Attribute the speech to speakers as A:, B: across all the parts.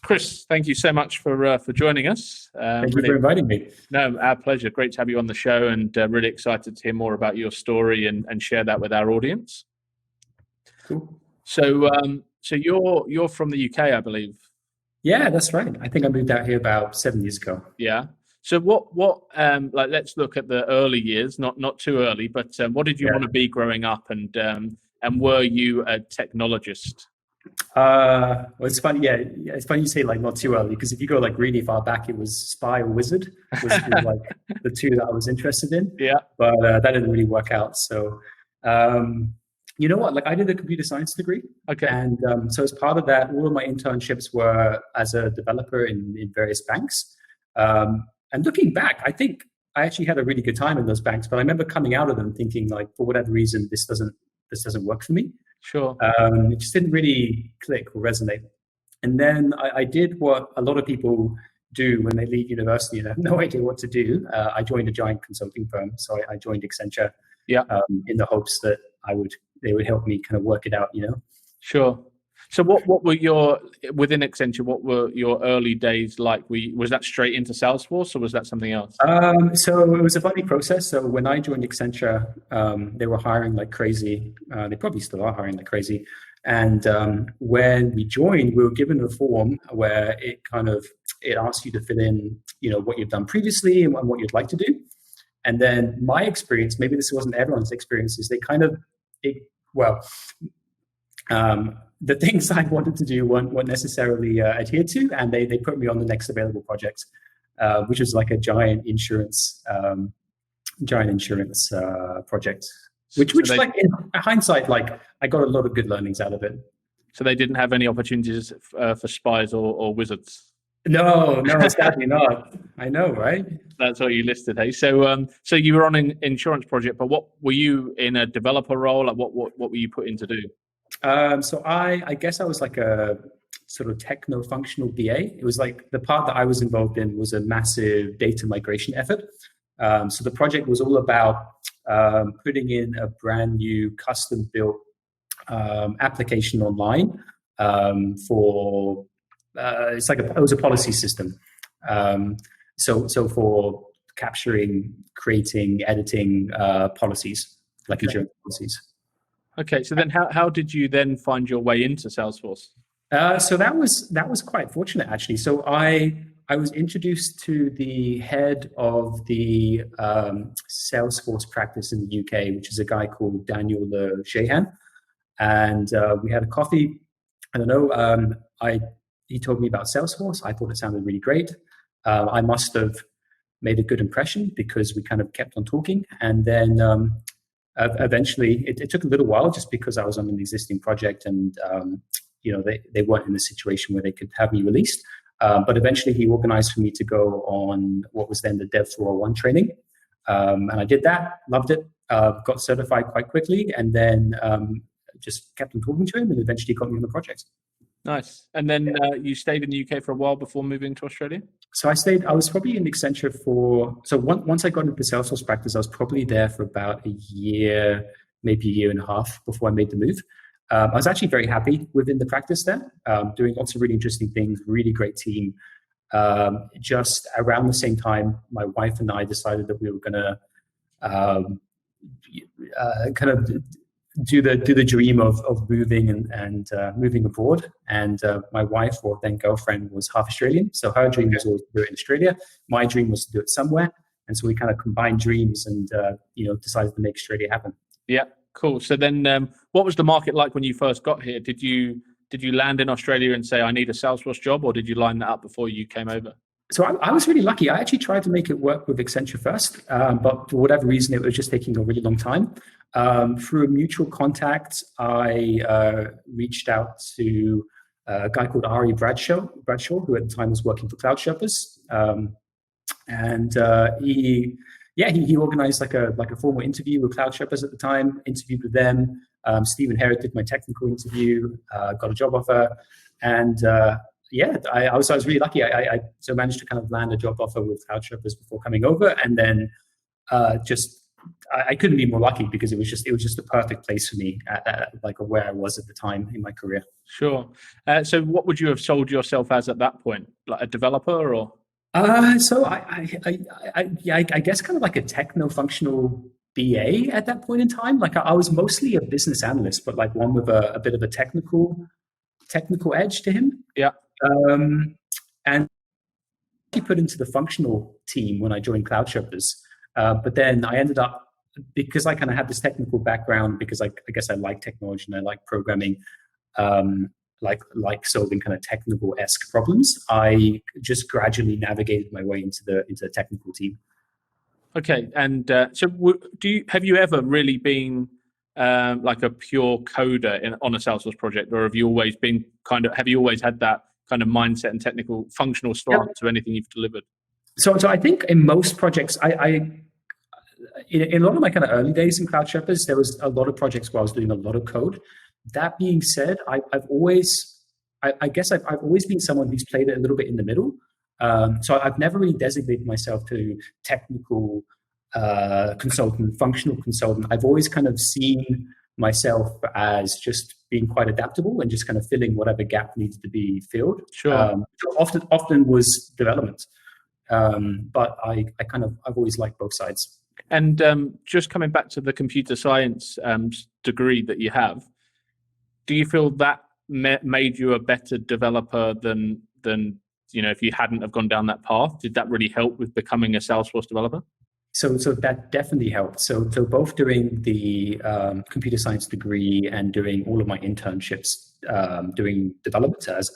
A: Chris, thank you so much for joining us.
B: Thank you for inviting me.
A: No, our pleasure. Great to have you on the show, and really excited to hear more about your story and share that with our audience.
B: Cool.
A: So you're from the UK, I believe.
B: Yeah, that's right. I think I moved out here about 7 years ago.
A: Yeah. So what like let's look at the early years, not too early, but what did you want to be growing up, and were you a technologist?
B: Well, it's funny. Yeah, it's funny you say like not too early, because if you go like really far back, it was spy or wizard was like the two that I was interested in.
A: Yeah.
B: But that didn't really work out. So, you know what? Like I did a computer science degree.
A: Okay.
B: And so as part of that, all of my internships were as a developer in various banks. And looking back, I think I actually had a really good time in those banks. But I remember coming out of them thinking like, for whatever reason, this doesn't work for me.
A: Sure.
B: It just didn't really click or resonate. And then I did what a lot of people do when they leave university and have no idea what to do. I joined a giant consulting firm. So I joined Accenture in the hopes that they would help me kind of work it out, you know?
A: Sure. So what were within Accenture, what were your early days like? Was that straight into Salesforce, or was that something else?
B: So it was a funny process. So when I joined Accenture, they were hiring like crazy. They probably still are hiring like crazy. And when we joined, we were given a form where it asks you to fill in, you know, what you've done previously and what you'd like to do. And then my experience, maybe this wasn't everyone's experience, is the things I wanted to do weren't necessarily adhered to, and they put me on the next available project, which was like a giant insurance project. Which like in hindsight, like I got a lot of good learnings out of it.
A: So they didn't have any opportunities for spies or wizards.
B: No, sadly not. I know, right?
A: That's what you listed, hey. So you were on an insurance project, but what were you in a developer role? Like what were you put in to do?
B: So I guess I was like a sort of techno-functional BA. It was like the part that I was involved in was a massive data migration effort. So the project was all about putting in a brand new custom-built application online for it was a policy system. So for capturing, creating, editing policies, like insurance policies.
A: Okay, so then how did you then find your way into Salesforce?
B: So that was quite fortunate, actually. So I was introduced to the head of the Salesforce practice in the UK, which is a guy called Daniel Shahan, and we had a coffee. I don't know. He told me about Salesforce. I thought it sounded really great. I must have made a good impression because we kind of kept on talking, and then. Eventually, it took a little while just because I was on an existing project and, you know, they weren't in a situation where they could have me released. But eventually he organized for me to go on what was then the Dev 401 training. And I did that, loved it, got certified quite quickly, and then just kept on talking to him and eventually got me on the project.
A: Nice. And then you stayed in the UK for a while before moving to Australia?
B: So I was probably in Accenture once I got into the Salesforce practice, I was probably there for about a year, maybe a year and a half before I made the move. I was actually very happy within the practice there, doing lots of really interesting things, really great team. Just around the same time, my wife and I decided that we were going to kind of do the dream of moving and moving abroad. And my wife, or then girlfriend, was half Australian, so her dream was always to do it in Australia. My dream was to do it somewhere, and so we kind of combined dreams and decided to make Australia happen.
A: Yeah, cool. So then, what was the market like when you first got here? Did you land in Australia and say, I need a Salesforce job, or did you line that up before you came over?
B: So I was really lucky. I actually tried to make it work with Accenture first, but for whatever reason, it was just taking a really long time. Through a mutual contact, I reached out to a guy called Ari Bradshaw, who at the time was working for Cloud Sherpas, and he organized like a formal interview with Cloud Sherpas at the time. Interviewed with them. Stephen Herrick did my technical interview. Got a job offer, and I was really lucky. I managed to kind of land a job offer with Cloud Sherpas before coming over, and then just I couldn't be more lucky because it was just the perfect place for me at like where I was at the time in my career.
A: Sure. So what would you have sold yourself as at that point? Like a developer or?
B: So I guess kind of like a techno-functional BA at that point in time. Like I was mostly a business analyst, but like one with a bit of a technical edge to him.
A: Yeah.
B: And he put into the functional team when I joined Cloud Sherpas. But then I ended up, because I kind of had this technical background, because I guess I like technology and I like programming, like solving kind of technical-esque problems, I just gradually navigated my way into the technical team.
A: Okay, and so have you ever really been like a pure coder on a Salesforce project, or have you always been have you always had that kind of mindset and technical functional start to anything you've delivered?
B: So I think in most projects, in a lot of my kind of early days in Cloud Sherpas, there was a lot of projects where I was doing a lot of code. That being said, I've always been someone who's played it a little bit in the middle. So I've never really designated myself to technical consultant, functional consultant. I've always kind of seen myself as just being quite adaptable and just kind of filling whatever gap needs to be filled.
A: Sure.
B: Often was development, but I've always liked both sides.
A: And just coming back to the computer science degree that you have, do you feel that made you a better developer than if you hadn't have gone down that path? Did that really help with becoming a Salesforce developer?
B: So that definitely helped. So both doing the computer science degree and doing all of my internships doing development as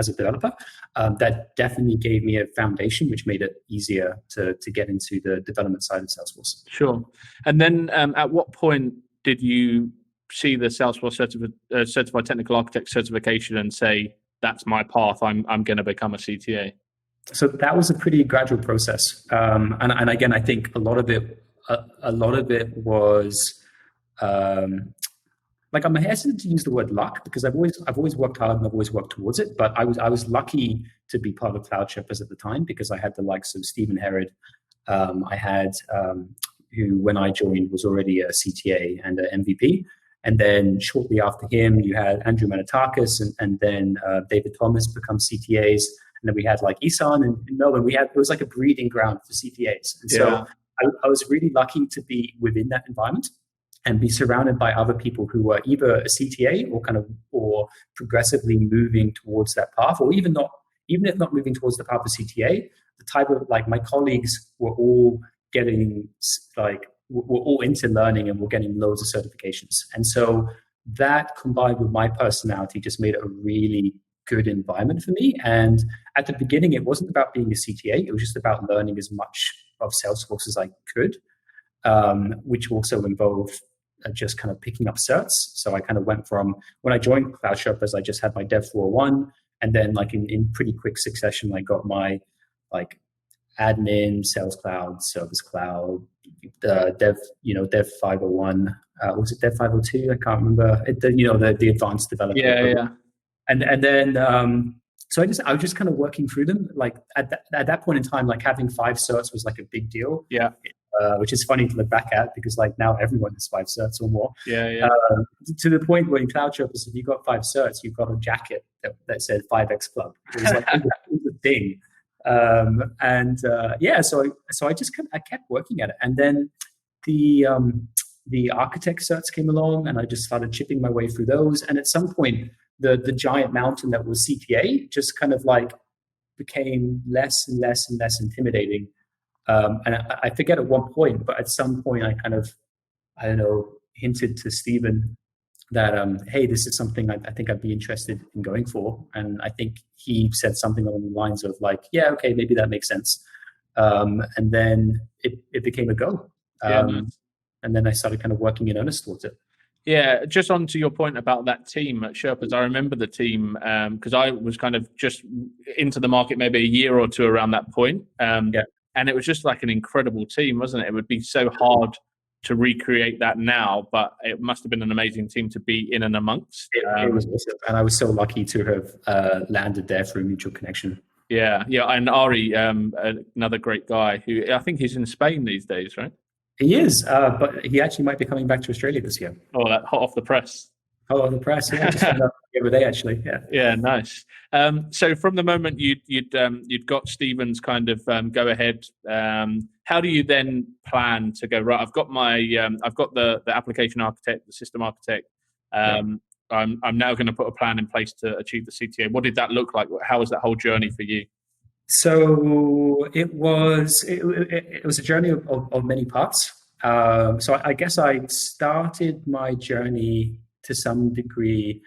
B: a developer, that definitely gave me a foundation, which made it easier to get into the development side of Salesforce.
A: Sure. And then at what point did you see the Salesforce Certified Technical Architect certification and say, that's my path, I'm going to become a CTA?
B: So that was a pretty gradual process, and again, I think a lot of it was like, I'm hesitant to use the word luck because I've always worked hard and I've always worked towards it. But I was lucky to be part of Cloud Sherpas at the time because I had the likes of Stephen Herod. I had who, when I joined, was already a CTA and an MVP. And then shortly after him, you had Andrew Manitakis and then David Thomas become CTAs. And then we had like Isan and Melbourne. It was like a breeding ground for CTAs. And so I was really lucky to be within that environment and be surrounded by other people who were either a CTA or progressively moving towards that path, or even if not moving towards the path of CTA, the type of, like, my colleagues were all getting we're all into learning and we're getting loads of certifications. And so that combined with my personality just made it a really good environment for me. And at the beginning, it wasn't about being a CTA. It was just about learning as much of Salesforce as I could, which also involved just kind of picking up certs. So I kind of went from, when I joined Cloud Sherpas, I just had my Dev 401. And then like in pretty quick succession, I got my like admin, Sales Cloud, Service Cloud, Dev 501. Was it Dev 502? I can't remember. The advanced developer.
A: Yeah.
B: And then so I was just kind of working through them. Like at that point in time, like having 5 certs was like a big deal.
A: Yeah.
B: Which is funny to look back at because like now everyone has 5 certs or more.
A: Yeah.
B: To the point where in Cloud Sherpas, if you got 5 certs, you got a jacket that said 5X Club. It was like it was a thing. So I kept working at it, and then the architect certs came along, and I just started chipping my way through those. And at some point, the giant mountain that was CTA just kind of like became less and less and less intimidating. And I forget at what point, but at some point I kind of, hinted to Stephen that, hey, this is something I think I'd be interested in going for. And I think he said something along the lines of like, yeah, okay, maybe that makes sense. And then it became a go.
A: Nice.
B: And then I started kind of working in earnest towards it.
A: Yeah, just on to your point about that team at Sherpas, I remember the team because I was kind of just into the market maybe a year or two around that point. And it was just like an incredible team, wasn't it? It would be so hard to recreate that now, but it must have been an amazing team to be in and amongst.
B: It was awesome. And I was so lucky to have landed there through a mutual connection.
A: Yeah. And Ari, another great guy who I think he's in Spain these days, right?
B: He is, but he actually might be coming back to Australia this year.
A: Oh, that hot off the press.
B: Oh, the press, yeah, I just found out the other day, actually. Yeah.
A: Yeah, nice. So from the moment you'd got Stephen's kind of go ahead, how do you then plan to go, right? I've got the application architect, the system architect. I'm now going to put a plan in place to achieve the CTA. What did that look like? How was that whole journey for you?
B: So it was a journey of many parts. So I guess I started my journey to some degree.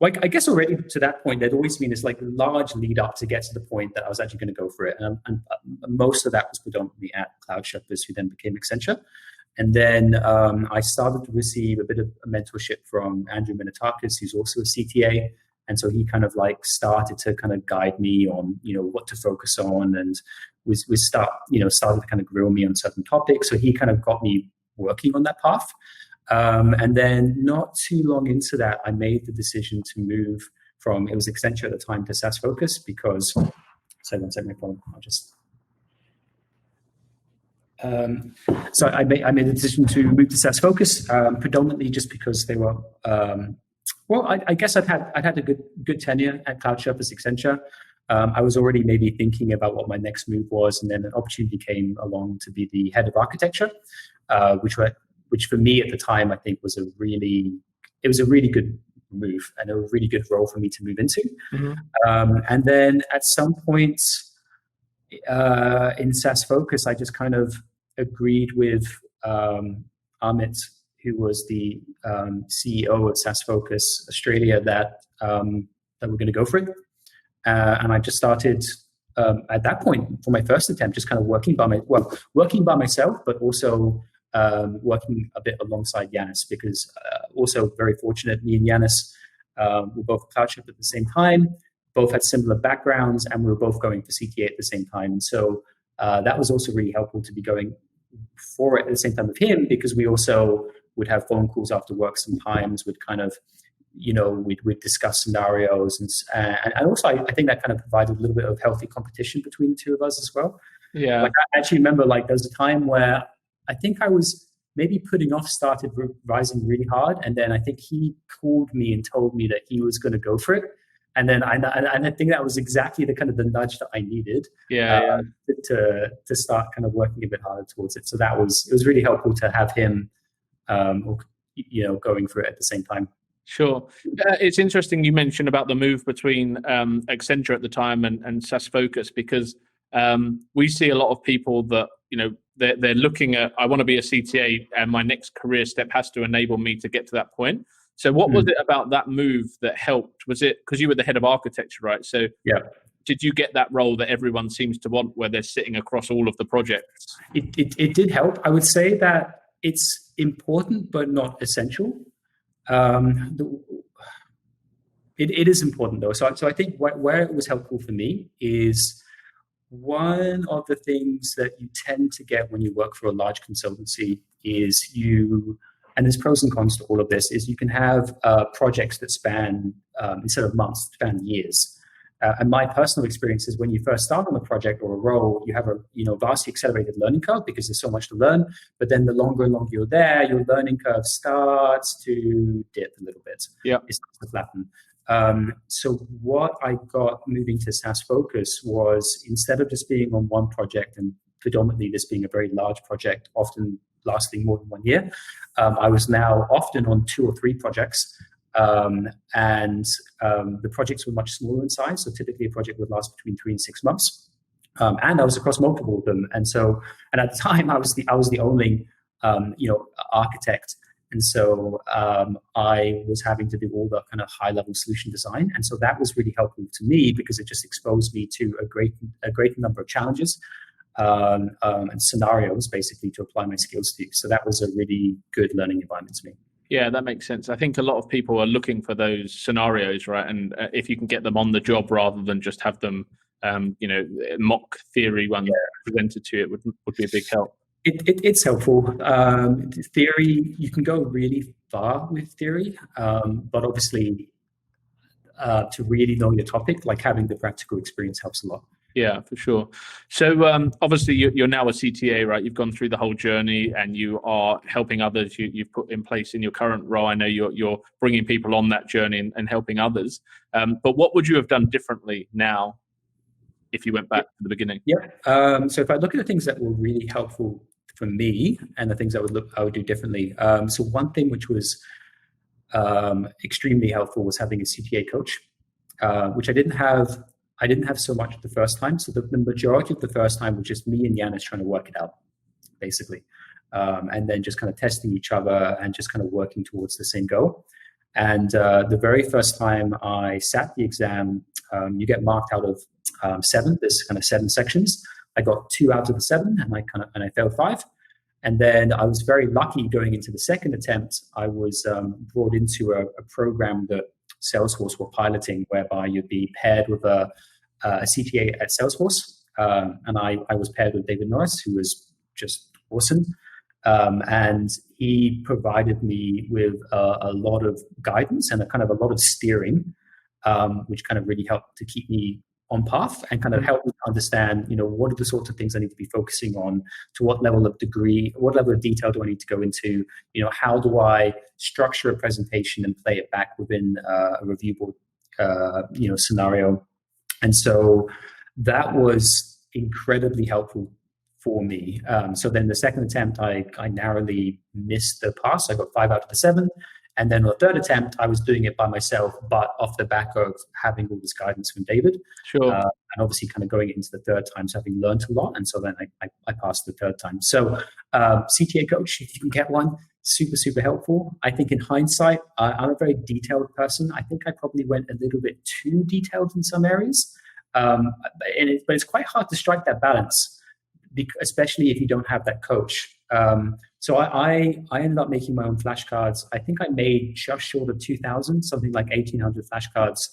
B: Like, I guess already to that point, there'd always been this like large lead up to get to the point that I was actually going to go for it. And most of that was predominantly at Cloud Sherpas, who then became Accenture. And then I started to receive a bit of a mentorship from Andrew Minotakis, who's also a CTA. And so he kind of like started to kind of guide me on, what to focus on, and started to kind of grill me on certain topics. So he kind of got me working on that path. And then not too long into that, I made the decision to move from, it was Accenture at the time, to SaaS Focus because, so one second, my phone, I'll just. So I made the decision to move to SaaS Focus, predominantly just because they were, I guess I'd had a good tenure at Cloud Sherpas Accenture. I was already maybe thinking about what my next move was, and then an opportunity came along to be the head of architecture, which for me at the time I think was a really good move and a really good role for me to move into. Mm-hmm. And then at some point in SaaS Focus, I just kind of agreed with Amit, who was the CEO of SaaS Focus Australia, that we're going to go for it. And I just started at that point for my first attempt, just kind of working by myself, but also working a bit alongside Yanis, because also very fortunate, me and Yanis were both Cloud Sherpas at the same time, both had similar backgrounds, and we were both going for CTA at the same time. So that was also really helpful to be going for it at the same time with him, because we also would have phone calls after work sometimes, would kind of, we'd discuss scenarios. And also I think that kind of provided a little bit of healthy competition between the two of us as well.
A: Yeah.
B: Like I actually remember there was a time where I think I was maybe started rising really hard. And then I think he called me and told me that he was going to go for it. And then I think that was exactly the kind of the nudge that I needed to start kind of working a bit harder towards it. So it was really helpful to have him, going for it at the same time.
A: Sure. It's interesting you mentioned about the move between Accenture at the time and SaaS Focus, because we see a lot of people that, they're looking at, I want to be a CTA and my next career step has to enable me to get to that point. So what was it about that move that helped? Was it because you were the head of architecture, right? So
B: yeah.
A: Did you get that role that everyone seems to want, where they're sitting across all of the projects?
B: It did help. I would say that it's important, but not essential. It is important though. So I think where it was helpful for me is one of the things that you tend to get when you work for a large consultancy is and there's pros and cons to all of this, is you can have projects that span, instead of months, span years. And my personal experience is when you first start on a project or a role, you have a vastly accelerated learning curve because there's so much to learn. But then the longer and longer you're there, your learning curve starts to dip a little bit.
A: Yeah,
B: it starts to flatten. So what I got moving to SaaS Focus was, instead of just being on one project, and predominantly this being a very large project, often lasting more than 1 year, I was now often on 2 or 3 projects. And the projects were much smaller in size. So typically a project would last between 3 and 6 months. And I was across multiple of them. And at the time I was the only, architect. And so I was having to do all the kind of high level solution design. And so that was really helpful to me, because it just exposed me to a great number of challenges and scenarios, basically, to apply my skills to. So that was a really good learning environment to me.
A: Yeah, that makes sense. I think a lot of people are looking for those scenarios, right? And if you can get them on the job rather than just have them, mock theory one presented to you, it would be a big help.
B: It's helpful. Theory, you can go really far with theory, but obviously to really know your topic, like having the practical experience helps a lot.
A: Yeah, for sure. So obviously you're now a CTA, right? You've gone through the whole journey and you are helping others. You've put in place in your current role. I know you're bringing people on that journey and helping others. But what would you have done differently now if you went back to the beginning?
B: Yeah. So if I look at the things that were really helpful for me and the things I would do differently. So one thing which was extremely helpful was having a CTA coach, which I didn't have. I didn't have so much the first time. So the majority of the first time was just me and Yanis trying to work it out, basically. And then just kind of testing each other and just kind of working towards the same goal. And the very first time I sat the exam, you get marked out of 7. There's kind of 7 sections. I got 2 out of the 7, and I failed 5. And then I was very lucky going into the second attempt. I was brought into a program that Salesforce were piloting, whereby you'd be paired with a CTA at Salesforce. And I was paired with David Norris, who was just awesome. And he provided me with a lot of guidance and a lot of steering, which kind of really helped to keep me on path and kind of help me understand, what are the sorts of things I need to be focusing on, to what level of detail do I need to go into, how do I structure a presentation and play it back within a review board, scenario. And so that was incredibly helpful for me. So then the second attempt, I narrowly missed the pass. I got 5 out of the 7. And then the third attempt, I was doing it by myself, but off the back of having all this guidance from David.
A: Sure.
B: And obviously kind of going into the third time, so having learned a lot. And so then I passed the third time. So CTA coach, if you can get one, super, super helpful. I think in hindsight, I'm a very detailed person. I think I probably went a little bit too detailed in some areas. But it's quite hard to strike that balance, especially if you don't have that coach. So I ended up making my own flashcards. I think I made just short of 2,000, something like 1,800 flashcards,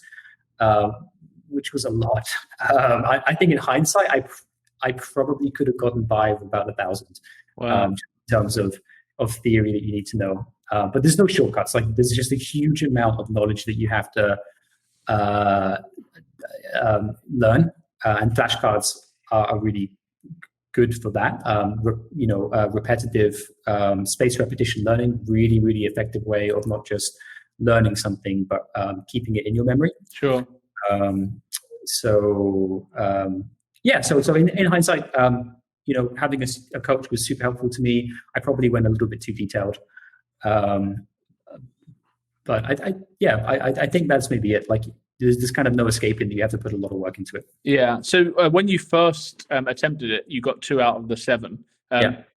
B: which was a lot. I think in hindsight, I probably could have gotten by with about 1,000.
A: Wow.
B: In terms of theory that you need to know. But there's no shortcuts. Like there's just a huge amount of knowledge that you have to learn, and flashcards are really good for that. Repetitive spaced repetition learning, really, really effective way of not just learning something, but keeping it in your memory.
A: Sure.
B: So in hindsight, having a coach was super helpful to me. I probably went a little bit too detailed. But I think that's maybe it. Like there's kind of no escaping it. You have to put a lot of work into it.
A: Yeah. So when you first attempted it, you got 2 out of the 7.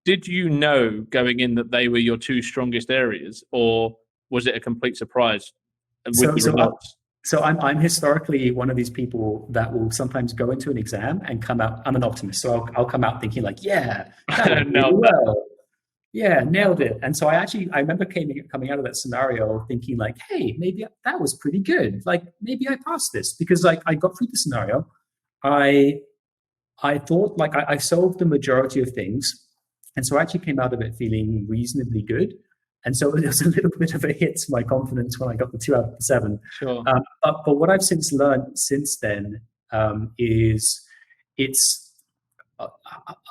A: Did you know going in that they were your 2 strongest areas, or was it a complete surprise with the results?
B: So I'm historically one of these people that will sometimes go into an exam and come out. I'm an optimist, so I'll come out thinking like, yeah, that went really well. Yeah, nailed it. And so I remember coming out of that scenario thinking like, hey, maybe that was pretty good. Like maybe I passed this, because like I got through the scenario. I thought like I solved the majority of things. And so I actually came out of it feeling reasonably good. And so it was a little bit of a hit to my confidence when I got the 2 out of the 7.
A: Sure.
B: But what I've since learned since then is it's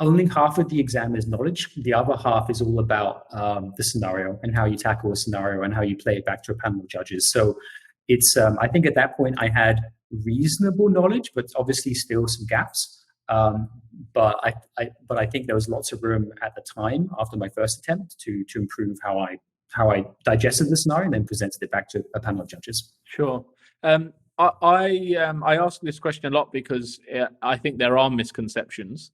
B: only half of the exam is knowledge. The other half is all about the scenario and how you tackle a scenario and how you play it back to a panel of judges. So it's I think at that point I had reasonable knowledge, but obviously still some gaps. But I think there was lots of room at the time after my first attempt to improve how I digested the scenario and then presented it back to a panel of judges.
A: Sure. I ask this question a lot because I think there are misconceptions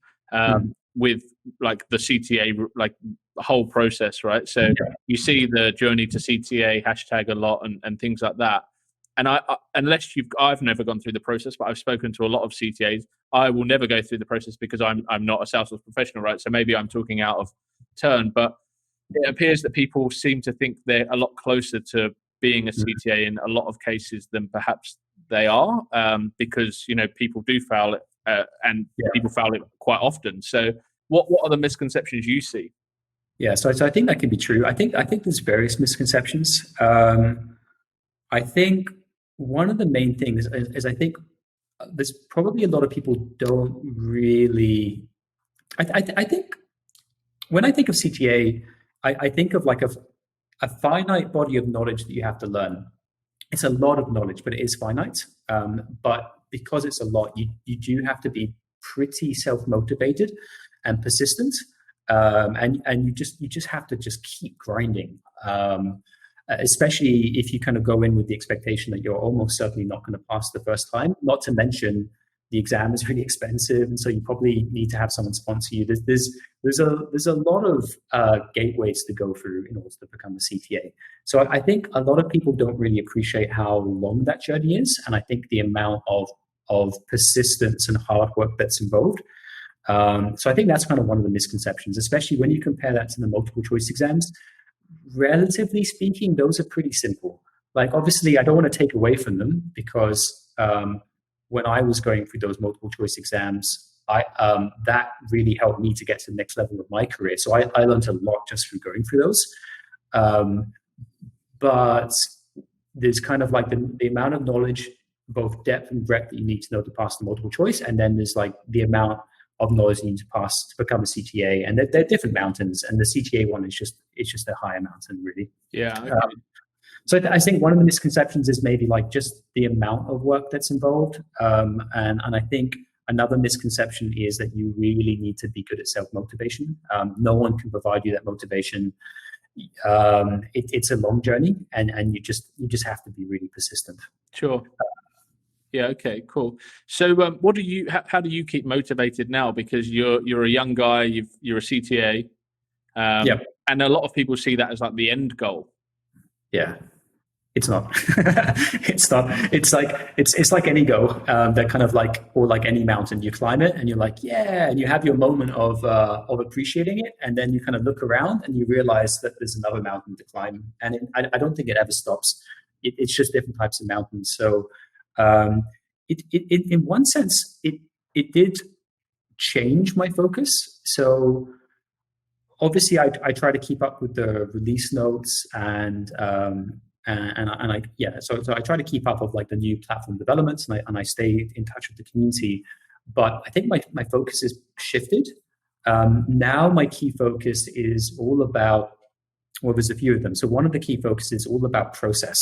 A: with like the CTA, like the whole process, right? So you see the journey to CTA hashtag a lot and things like that. And I've never gone through the process, but I've spoken to a lot of CTAs. I will never go through the process because I'm not a Salesforce professional, right? So maybe I'm talking out of turn, but it appears that people seem to think they're a lot closer to being a CTA in a lot of cases than perhaps they are, because people do fail it, and people fail it quite often. So what are the misconceptions you see?
B: Yeah, so I think that can be true. I think there's various misconceptions. I think one of the main things is I think there's probably a lot of people don't really. I think when I think of CTA, I think of like a finite body of knowledge that you have to learn. It's a lot of knowledge, but it is finite. But because it's a lot, you do have to be pretty self-motivated and persistent, and you just have to just keep grinding. Especially if you kind of go in with the expectation that you're almost certainly not going to pass the first time. Not to mention the exam is really expensive, and so you probably need to have someone sponsor you. There's a lot of gateways to go through in order to become a CTA. So I think a lot of people don't really appreciate how long that journey is, and I think the amount of persistence and hard work that's involved. So I think that's kind of one of the misconceptions, especially when you compare that to the multiple choice exams. Relatively speaking, those are pretty simple. Like, obviously, I don't want to take away from them because when I was going through those multiple choice exams, that really helped me to get to the next level of my career. So I learned a lot just through going through those. But there's kind of like the amount of knowledge, both depth and breadth, that you need to know to pass the multiple choice. And then there's like the amount of knowledge you need to pass to become a CTA. And they're different mountains. And the CTA one is just a higher mountain, really.
A: Yeah. Okay.
B: So I think one of the misconceptions is maybe like just the amount of work that's involved. And I think another misconception is that you really need to be good at self-motivation. No one can provide you that motivation. It's a long journey, and you just have to be really persistent.
A: Sure. Yeah. Okay. Cool. So, how do you keep motivated now? Because you're a young guy. You're a CTA.
B: Yeah.
A: And a lot of people see that as like the end goal.
B: Yeah. It's not. It's not. It's like any goal. That kind of like, or like any mountain, you climb it and you're like, yeah, and you have your moment of appreciating it, and then you kind of look around and you realize that there's another mountain to climb, and I don't think it ever stops. It's just different types of mountains. So, in one sense, it did change my focus. So obviously, I try to keep up with the release notes and so I try to keep up of like the new platform developments, and I stay in touch with the community. But I think my focus is shifted. Now my key focus is all about, well, there's a few of them. So one of the key focuses is all about process.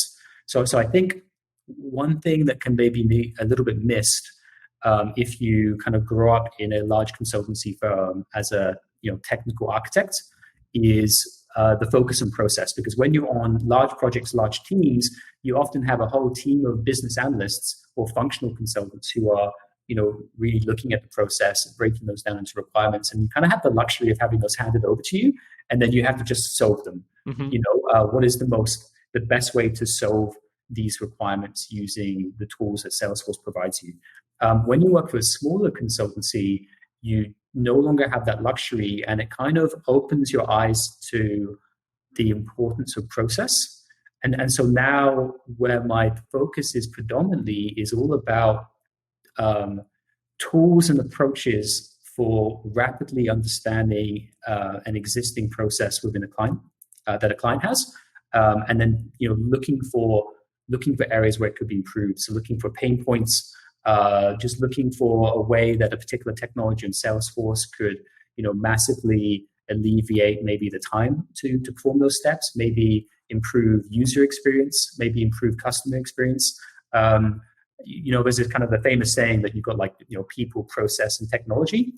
B: So I think one thing that can maybe be a little bit missed if you kind of grow up in a large consultancy firm as a technical architect is the focus on process. Because when you're on large projects, large teams, you often have a whole team of business analysts or functional consultants who are really looking at the process and breaking those down into requirements. And you kind of have the luxury of having those handed over to you, and then you have to just solve them. Mm-hmm. What is the best way to solve these requirements using the tools that Salesforce provides you. When you work for a smaller consultancy, you no longer have that luxury, and it kind of opens your eyes to the importance of process. And so now where my focus is predominantly is all about tools and approaches for rapidly understanding an existing process within a client that a client has, and then looking for areas where it could be improved. So looking for pain points, just looking for a way that a particular technology in Salesforce could massively alleviate maybe the time to perform those steps, maybe improve user experience, maybe improve customer experience. There's this kind of the famous saying that you've got people, process, and technology.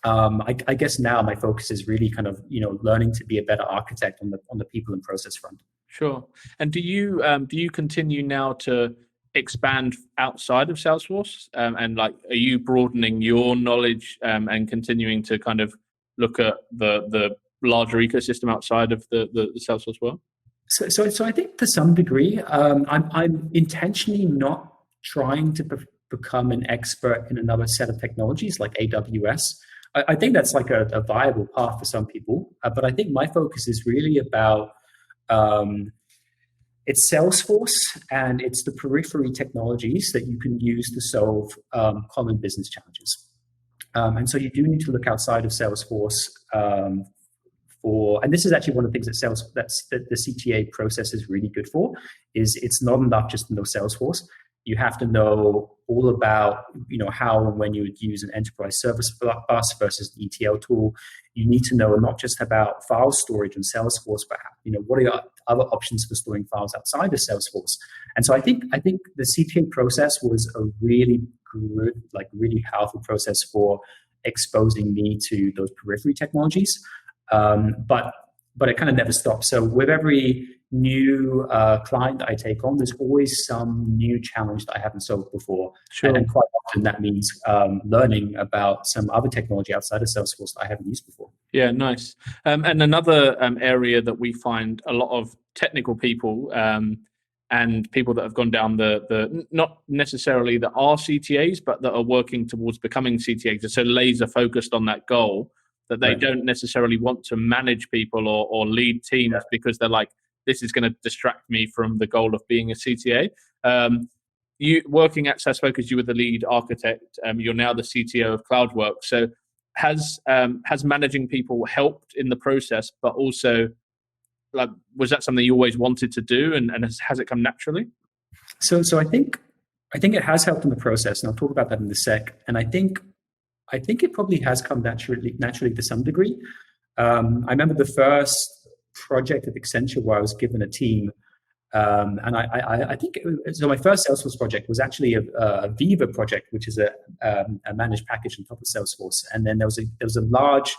B: I guess now my focus is really kind of learning to be a better architect on the people and process front.
A: Sure. And do you continue now to expand outside of Salesforce? And are you broadening your knowledge and continuing to kind of look at the larger ecosystem outside of the Salesforce world?
B: So I think to some degree, I'm intentionally not trying to become an expert in another set of technologies like AWS. I think that's like a viable path for some people, but I think my focus is really about it's Salesforce and it's the periphery technologies that you can use to solve common business challenges. And so you do need to look outside of Salesforce and this is actually one of the things that the CTA process is really good for, is it's not enough just to know Salesforce. You have to know all about, how and when you would use an enterprise service bus versus the ETL tool. You need to know not just about file storage and Salesforce, but what are your other options for storing files outside of Salesforce. And so I think the CTA process was a really good, really powerful process for exposing me to those periphery technologies. But it kind of never stops. So with every new client that I take on, there's always some new challenge that I haven't solved before.
A: Sure.
B: And quite often that means learning about some other technology outside of Salesforce that I haven't used before.
A: Yeah, nice. And another area that we find a lot of technical people and people that have gone down the not necessarily that are CTAs, but that are working towards becoming CTAs, so laser focused on that goal, that they don't necessarily want to manage people or lead teams because they're like, this is going to distract me from the goal of being a CTA. You working at SaaSfocus, you were the lead architect. You're now the CTO of CloudWorks. So has managing people helped in the process, but also was that something you always wanted to do, and has it come naturally?
B: So I think it has helped in the process, and I'll talk about that in a sec. And I think it probably has come naturally to some degree. I remember the first project at Accenture where I was given a team, and I think so. My first Salesforce project was actually a Viva project, which is a managed package on top of Salesforce. And then there was a large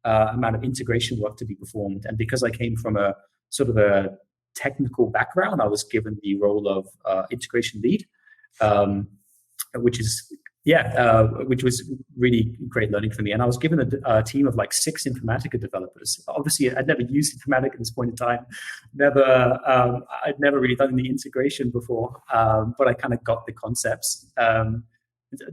B: amount of integration work to be performed. And because I came from a sort of a technical background, I was given the role of integration lead, which was really great learning for me. And I was given a team of 6 Informatica developers. Obviously, I'd never used Informatica at this point in time. I'd never really done the integration before, but I kind of got the concepts.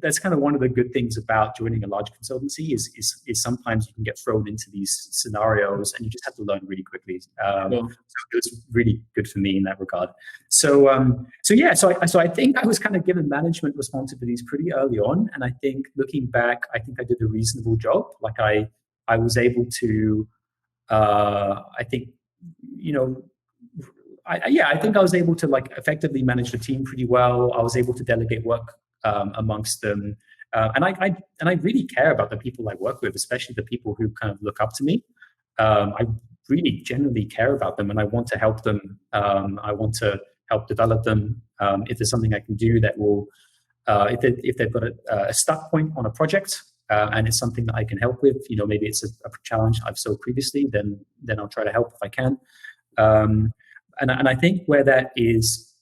B: That's kind of one of the good things about joining a large consultancy is sometimes you can get thrown into these scenarios and you just have to learn really quickly. So it was really good for me in that regard. So I think I was kind of given management responsibilities pretty early on, and I think looking back, I think I did a reasonable job. I was able to, I think I was able to effectively manage the team pretty well. I was able to delegate work amongst them, and I really care about the people I work with, especially the people who kind of look up to me. I really genuinely care about them, and I want to help them. I want to help develop them. If there's something I can do that will, if they've got a stuck point on a project, and it's something that I can help with, maybe it's a challenge I've solved previously, then I'll try to help if I can. And I think where that is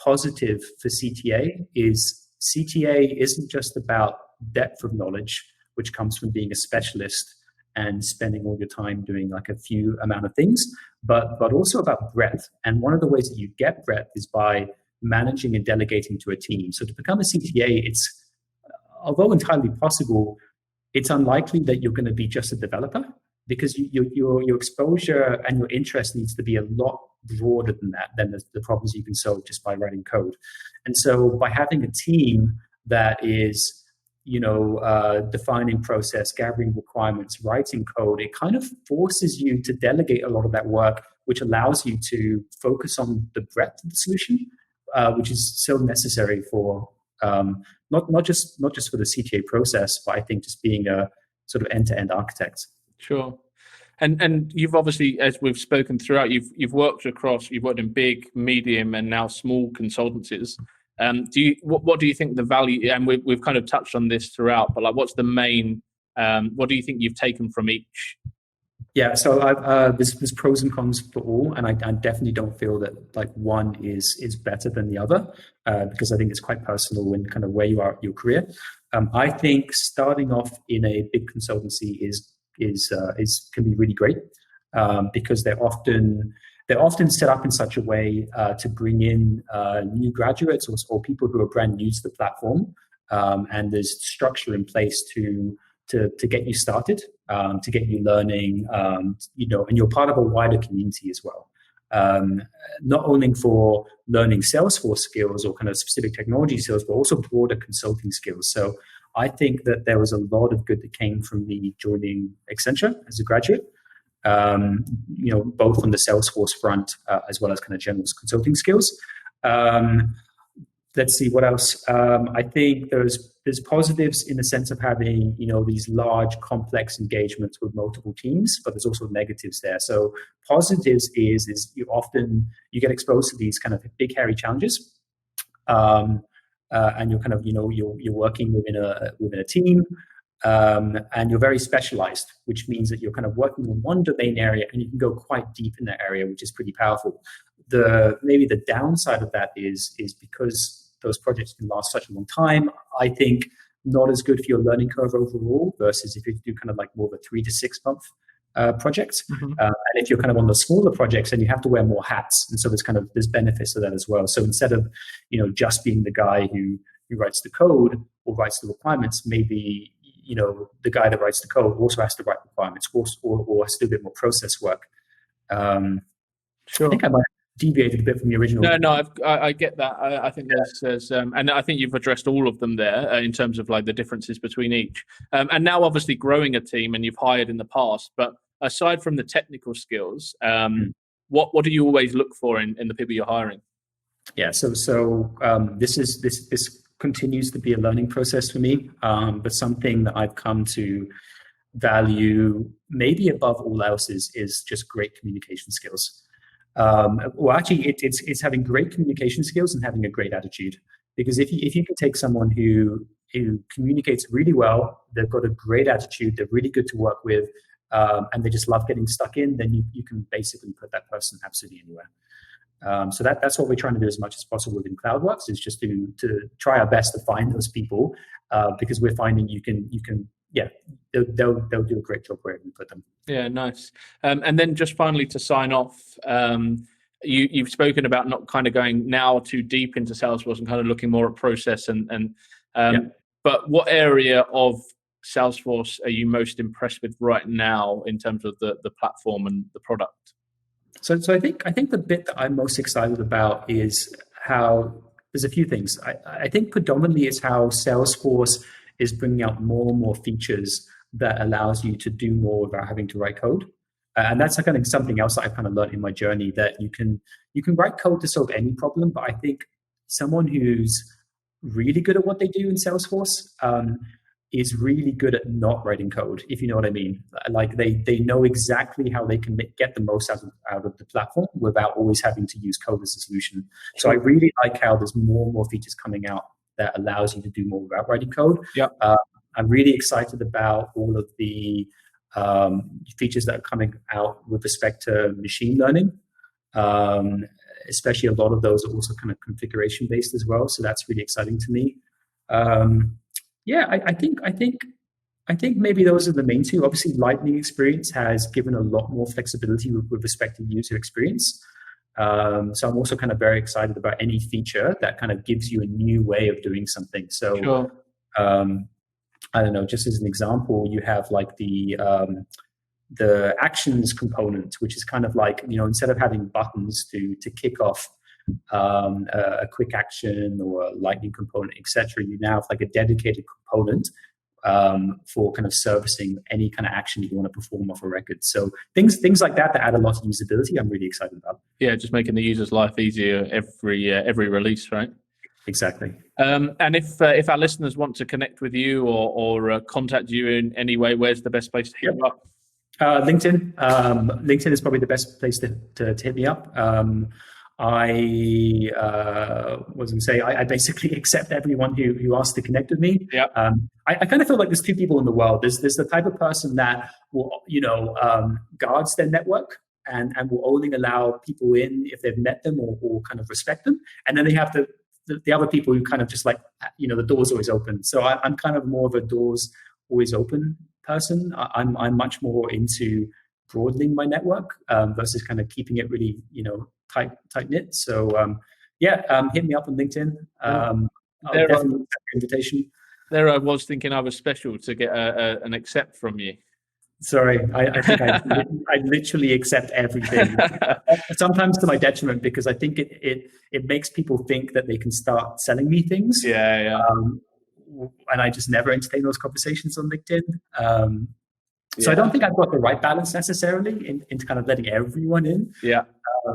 B: positive for CTA is CTA isn't just about depth of knowledge, which comes from being a specialist and spending all your time doing a few amount of things, but also about breadth. And one of the ways that you get breadth is by managing and delegating to a team. So to become a CTA, it's, although entirely possible, it's unlikely that you're going to be just a developer, because your exposure and your interest needs to be a lot broader than the problems you can solve just by writing code. And so by having a team that is, defining process, gathering requirements, writing code, it kind of forces you to delegate a lot of that work, which allows you to focus on the breadth of the solution, which is so necessary for not just for the CTA process, but I think just being a sort of end-to-end architect.
A: Sure. And you've obviously, as we've spoken throughout, you've worked in big, medium, and now small consultancies. What do you think the value? And we've kind of touched on this throughout, but what's the main? What do you think you've taken from each?
B: Yeah, so there's pros and cons for all, and I definitely don't feel that one is better than the other, because I think it's quite personal in kind of where you are in your career. I think starting off in a big consultancy can be really great, because they're often set up in such a way to bring in new graduates or people who are brand new to the platform, and there's structure in place to get you started, to get you learning, and you're part of a wider community as well. Not only for learning Salesforce skills or kind of specific technology skills, but also broader consulting skills. So I think that there was a lot of good that came from me joining Accenture as a graduate, both on the Salesforce front as well as kind of general consulting skills. Let's see what else. I think there's positives in the sense of having, these large complex engagements with multiple teams, but there's also negatives there. So positives is you get exposed to these kind of big hairy challenges, and you're kind of you're working within a team, and you're very specialized, which means that you're kind of working in one domain area and you can go quite deep in that area, which is pretty powerful. Maybe the downside of that is because those projects can last such a long time, I think not as good for your learning curve overall versus if you do kind of like more of a 3 to 6 month project.
A: Mm-hmm.
B: And if you're kind of on the smaller projects, then you have to wear more hats. And so there's benefits to that as well. So instead of, just being the guy who writes the code or writes the requirements, maybe, the guy that writes the code also has to write requirements or has to do a bit more process work.
A: Sure.
B: I think I might have deviated a bit from the original.
A: No, I get that. I think there's and I think you've addressed all of them there in terms of like the differences between each. And now obviously growing a team, and you've hired in the past, but aside from the technical skills, what do you always look for in the people you're hiring?
B: Yeah, so this continues to be a learning process for me, but something that I've come to value maybe above all else is just great communication skills. Well, actually, it's having great communication skills and having a great attitude. Because if you can take someone who communicates really well, they've got a great attitude, they're really good to work with, and they just love getting stuck in, then you can basically put that person absolutely anywhere. So that's what we're trying to do as much as possible within CloudWorks, is just to try our best to find those people, because we're finding they'll do a great job wherever you put them.
A: Yeah, nice. And then just finally to sign off, you've spoken about not kind of going now too deep into Salesforce and kind of looking more at process but what area of Salesforce are you most impressed with right now in terms of the platform and the product?
B: So I think the bit that I'm most excited about is how there's a few things. I think predominantly is how Salesforce is bringing out more and more features that allows you to do more without having to write code. And that's kind of something else that I've kind of learned in my journey, that you can write code to solve any problem, but I think someone who's really good at what they do in Salesforce is really good at not writing code, if you know what I mean. Like they know exactly how they can get the most out of the platform without always having to use code as a solution. So I really like how there's more and more features coming out that allows you to do more without writing code.
A: Yeah.
B: I'm really excited about all of the features that are coming out with respect to machine learning. Especially a lot of those are also kind of configuration based as well. So that's really exciting to me. I think maybe those are the main two. Obviously, Lightning Experience has given a lot more flexibility with respect to user experience. So I'm also kind of very excited about any feature that kind of gives you a new way of doing something. So,
A: sure.
B: I don't know, just as an example, you have like the actions component, which is kind of like, instead of having buttons to kick off a quick action or a lightning component, etc., you now have like a dedicated component for kind of servicing any kind of action you want to perform off a record. So things like that add a lot of usability, I'm really excited about.
A: Yeah, just making the user's life easier every release, right?
B: Exactly.
A: And if our listeners want to connect with you or contact you in any way, where's the best place to hit you up?
B: LinkedIn. LinkedIn is probably the best place to hit me up. I basically accept everyone who asks to connect with me.
A: Yeah.
B: I kind of feel like there's two people in the world. There's the type of person that will, guards their network and will only allow people in if they've met them or kind of respect them. And then they have the other people who kind of just like, the door's always open. So I'm kind of more of a doors always open person. I'm much more into broadening my network versus kind of keeping it really, tight knit. So hit me up on LinkedIn. I'll definitely accept your invitation.
A: There I was thinking I was special to get an accept from you.
B: Sorry, I think I literally accept everything. Sometimes to my detriment, because I think it makes people think that they can start selling me things.
A: Yeah.
B: And I just never entertain those conversations on LinkedIn. So I don't think I've got the right balance necessarily into kind of letting everyone in.
A: Yeah.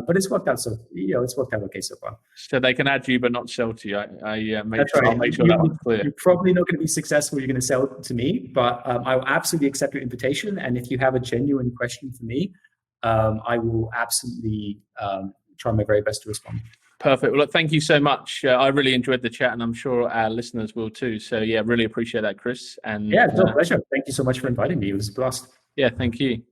B: But it's worked out it's worked out okay so far.
A: So they can add you but not sell to you. I'll make sure that one's clear.
B: You're probably not going to be successful. You're going to sell to me, but I will absolutely accept your invitation. And if you have a genuine question for me, I will absolutely try my very best to respond.
A: Perfect. Well, look, thank you so much. I really enjoyed the chat, and I'm sure our listeners will too. So yeah, really appreciate that, Chris. And
B: yeah, it's a pleasure. Thank you so much for inviting me. It was a blast.
A: Yeah, thank you.